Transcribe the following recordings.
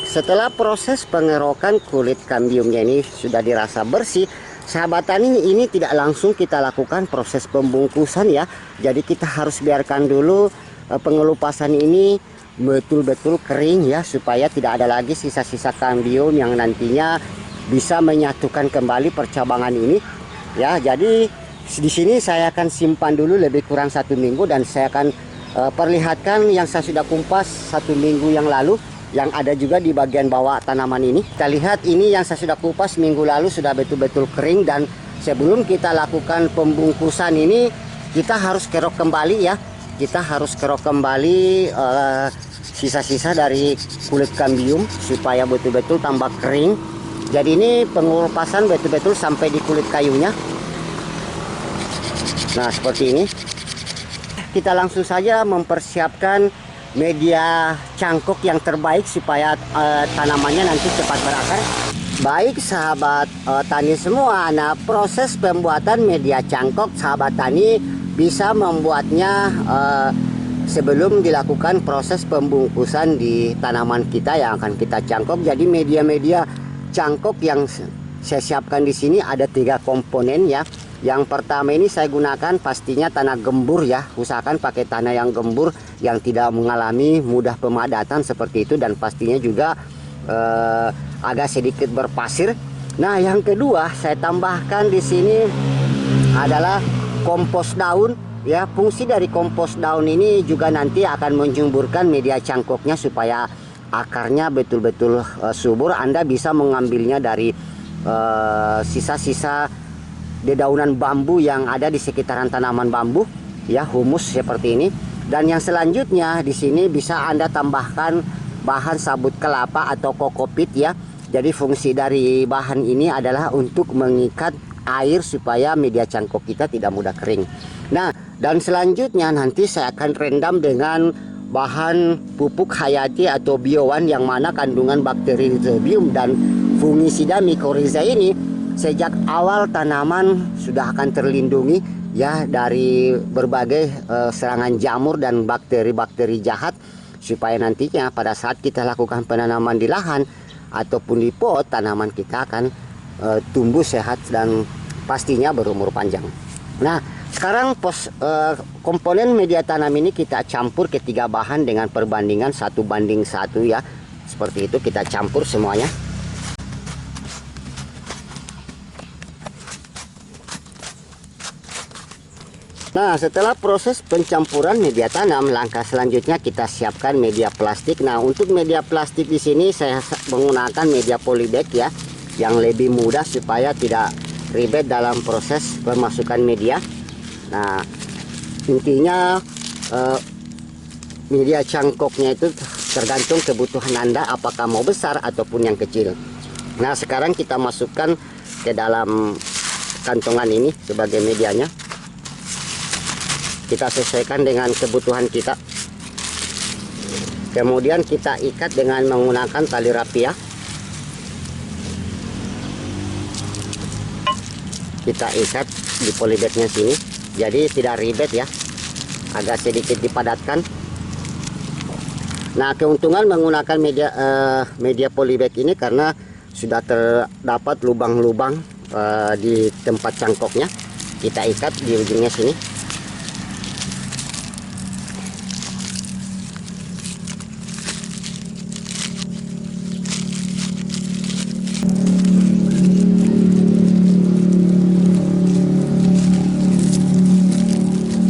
setelah proses pengerokan kulit kambiumnya ini sudah dirasa bersih, sahabat tani, ini tidak langsung kita lakukan proses pembungkusan ya. Jadi kita harus biarkan dulu pengelupasan ini betul-betul kering ya, supaya tidak ada lagi sisa-sisa kambium yang nantinya bisa menyatukan kembali percabangan ini ya. Jadi di sini saya akan simpan dulu lebih kurang 1 minggu, dan saya akan perlihatkan yang saya sudah kumpas 1 minggu yang lalu, yang ada juga di bagian bawah tanaman ini. Kita lihat ini yang saya sudah kupas minggu lalu sudah betul-betul kering, dan sebelum kita lakukan pembungkusan ini kita harus kerok kembali ya. Kita harus kerok kembali sisa-sisa dari kulit kambium supaya betul-betul tambah kering. Jadi ini pengelupasan betul-betul sampai di kulit kayunya. Nah, seperti ini. Kita langsung saja mempersiapkan media cangkok yang terbaik supaya tanamannya nanti cepat berakar. Baik sahabat tani semua, nah proses pembuatan media cangkok sahabat tani bisa membuatnya sebelum dilakukan proses pembungkusan di tanaman kita yang akan kita cangkok. Jadi media-media cangkok yang saya siapkan di sini ada 3 komponen ya. Yang pertama ini saya gunakan pastinya tanah gembur ya. Usahakan pakai tanah yang gembur, yang tidak mengalami mudah pemadatan seperti itu, dan pastinya juga agak sedikit berpasir. Nah, yang kedua saya tambahkan di sini adalah kompos daun ya. Fungsi dari kompos daun ini juga nanti akan menyuburkan media cangkoknya supaya akarnya betul-betul subur. Anda bisa mengambilnya dari sisa-sisa dedaunan bambu yang ada di sekitaran tanaman bambu ya, humus seperti ini. Dan yang selanjutnya di sini bisa Anda tambahkan bahan sabut kelapa atau kokopit ya. Jadi fungsi dari bahan ini adalah untuk mengikat air supaya media cangkok kita tidak mudah kering. Nah, dan selanjutnya nanti saya akan rendam dengan bahan pupuk hayati atau biowan, yang mana kandungan bakteri rhizobium dan fungisida mycorrhizae ini sejak awal tanaman sudah akan terlindungi ya dari berbagai serangan jamur dan bakteri-bakteri jahat, supaya nantinya pada saat kita lakukan penanaman di lahan ataupun di pot, tanaman kita akan tumbuh sehat dan pastinya berumur panjang. Nah, sekarang komponen media tanam ini kita campur ketiga bahan dengan perbandingan 1:1 ya. Seperti itu kita campur semuanya. Nah, setelah proses pencampuran media tanam, langkah selanjutnya kita siapkan media plastik. Nah, untuk media plastik di sini saya menggunakan media polybag ya, yang lebih mudah supaya tidak ribet dalam proses pemasukan media. Nah, intinya media cangkoknya itu tergantung kebutuhan Anda, apakah mau besar ataupun yang kecil. Nah, sekarang kita masukkan ke dalam kantongan ini sebagai medianya. Kita sesuaikan dengan kebutuhan kita. Kemudian kita ikat dengan menggunakan tali rapia. Kita ikat di polybagnya sini, jadi tidak ribet ya, agak sedikit dipadatkan. Nah, keuntungan menggunakan media polybag ini karena sudah terdapat lubang-lubang di tempat cangkoknya. Kita ikat di ujungnya sini.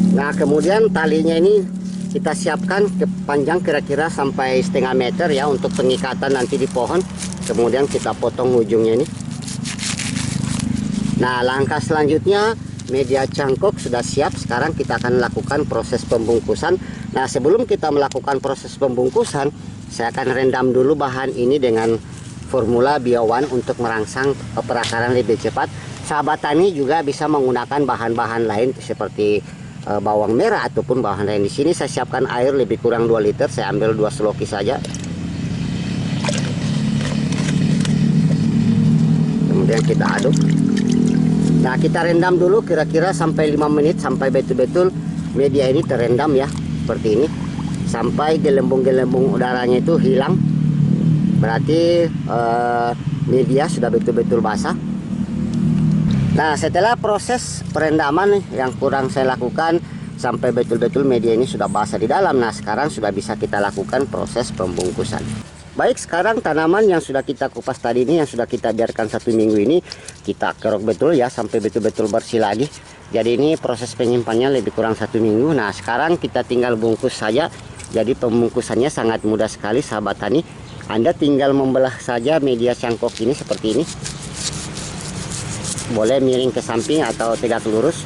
Nah, kemudian talinya ini kita siapkan panjang kira-kira sampai 1/2 meter ya, untuk pengikatan nanti di pohon. Kemudian kita potong ujungnya ini. Nah, langkah selanjutnya media cangkok sudah siap. Sekarang kita akan lakukan proses pembungkusan. Nah, sebelum kita melakukan proses pembungkusan, saya akan rendam dulu bahan ini dengan formula biowan untuk merangsang perakaran lebih cepat. Sahabat tani juga bisa menggunakan bahan-bahan lain seperti bawang merah ataupun bahan lain. Di sini saya siapkan air lebih kurang 2 liter. Saya ambil 2 seloki saja. Kemudian kita aduk. Nah, kita rendam dulu kira-kira sampai 5 menit, sampai betul-betul media ini terendam ya, seperti ini, sampai gelembung-gelembung udaranya itu hilang. berarti media sudah betul-betul basah. Nah, setelah proses perendaman yang kurang saya lakukan sampai betul-betul media ini sudah basah di dalam, nah sekarang sudah bisa kita lakukan proses pembungkusan. Baik, sekarang tanaman yang sudah kita kupas tadi ini, yang sudah kita biarkan 1 minggu ini, kita kerok betul ya sampai betul-betul bersih lagi. Jadi ini proses penyimpanannya lebih kurang 1 minggu. Nah, sekarang kita tinggal bungkus saja. Jadi pembungkusannya sangat mudah sekali sahabat tani. Anda tinggal membelah saja media cangkok ini seperti ini. Boleh miring ke samping atau tegak lurus.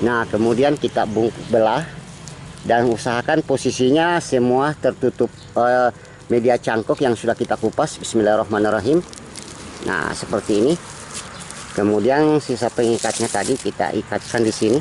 Nah, kemudian kita belah dan usahakan posisinya semua tertutup media cangkok yang sudah kita kupas. Bismillahirrahmanirrahim. Nah, seperti ini. Kemudian sisa pengikatnya tadi kita ikatkan di sini.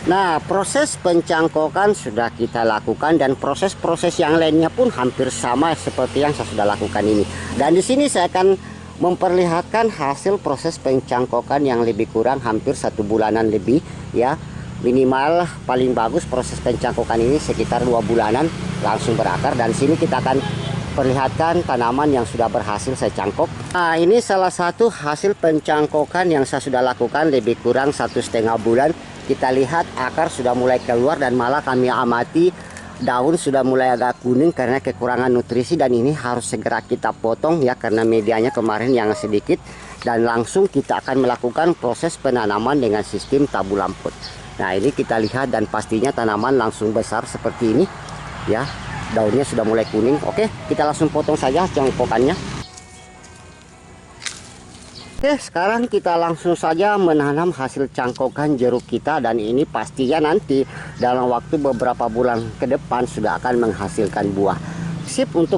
Nah, proses pencangkokan sudah kita lakukan dan proses-proses yang lainnya pun hampir sama seperti yang saya sudah lakukan ini. Dan di sini saya akan memperlihatkan hasil proses pencangkokan yang lebih kurang hampir 1 bulanan lebih ya. Minimal paling bagus proses pencangkokan ini sekitar 2 bulanan langsung berakar, dan sini kita akan perlihatkan tanaman yang sudah berhasil saya cangkok. Nah, ini salah satu hasil pencangkokan yang saya sudah lakukan lebih kurang 1,5 bulan. Kita lihat akar sudah mulai keluar dan malah kami amati daun sudah mulai agak kuning karena kekurangan nutrisi, dan ini harus segera kita potong ya karena medianya kemarin yang sedikit, dan langsung kita akan melakukan proses penanaman dengan sistem tabulam pot. Nah, ini kita lihat dan pastinya tanaman langsung besar seperti ini ya, daunnya sudah mulai kuning. Oke, kita langsung potong saja cangkokannya. Oke, sekarang kita langsung saja menanam hasil cangkokan jeruk kita, dan ini pastinya nanti dalam waktu beberapa bulan ke depan sudah akan menghasilkan buah. Sip untuk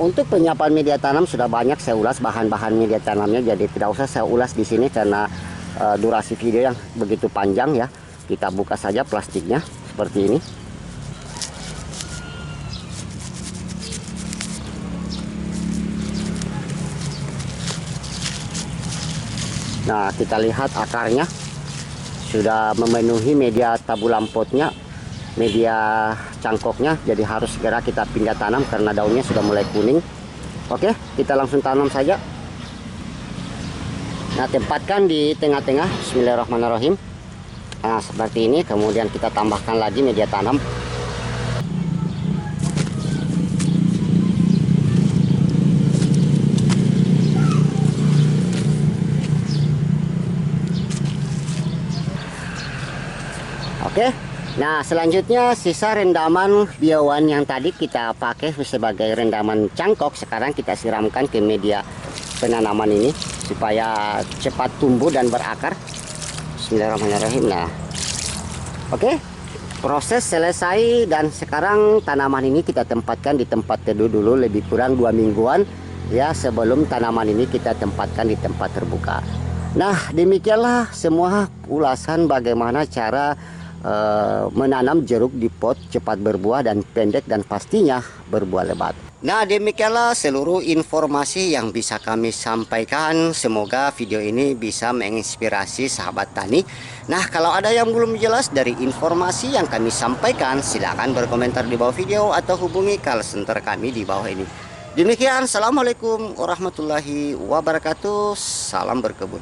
untuk penyiapan media tanam sudah banyak saya ulas bahan-bahan media tanamnya, jadi tidak usah saya ulas di sini karena durasi video yang begitu panjang ya. Kita buka saja plastiknya seperti ini. Nah, kita lihat akarnya sudah memenuhi media tabulam potnya, media cangkoknya, jadi harus segera kita pindah tanam karena daunnya sudah mulai kuning. Oke, kita langsung tanam saja. Nah, tempatkan di tengah-tengah. Bismillahirrahmanirrahim. Nah, seperti ini. Kemudian kita tambahkan lagi media tanam. Oke, nah selanjutnya sisa rendaman biowan yang tadi kita pakai sebagai rendaman cangkok, sekarang kita siramkan ke media penanaman ini supaya cepat tumbuh dan berakar. Bismillahirrahmanirrahim. Nah, oke, proses selesai dan sekarang tanaman ini kita tempatkan di tempat teduh dulu lebih kurang 2 mingguan ya, sebelum tanaman ini kita tempatkan di tempat terbuka. Nah, demikianlah semua ulasan bagaimana cara menanam jeruk di pot cepat berbuah dan pendek dan pastinya berbuah lebat. Nah, demikianlah seluruh informasi yang bisa kami sampaikan. Semoga video ini bisa menginspirasi sahabat tani. Nah, kalau ada yang belum jelas dari informasi yang kami sampaikan, silakan berkomentar di bawah video atau hubungi call center kami di bawah ini. Demikian, assalamualaikum warahmatullahi wabarakatuh. Salam berkebun.